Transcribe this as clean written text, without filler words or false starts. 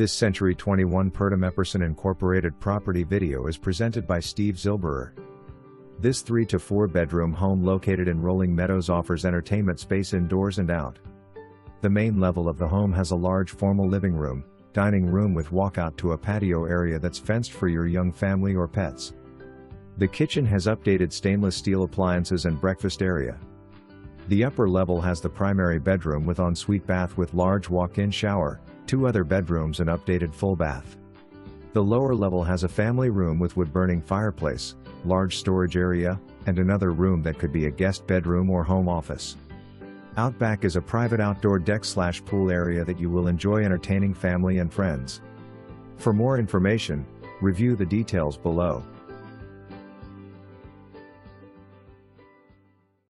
This Century 21 Purdum-Epperson Incorporated property video is presented by Steve Zilberer. This 3 to 4 bedroom home located in Rolling Meadows offers entertainment space indoors and out. The main level of the home has a large formal living room, dining room with walkout to a patio area that's fenced for your young family or pets. The kitchen has updated stainless steel appliances and breakfast area. The upper level has the primary bedroom with ensuite bath with large walk-in shower, 2 other bedrooms and updated full bath. The lower level has a family room with wood-burning fireplace, large storage area, and another room that could be a guest bedroom or home office. Out back is a private outdoor deck/pool area that you will enjoy entertaining family and friends. For more information, review the details below.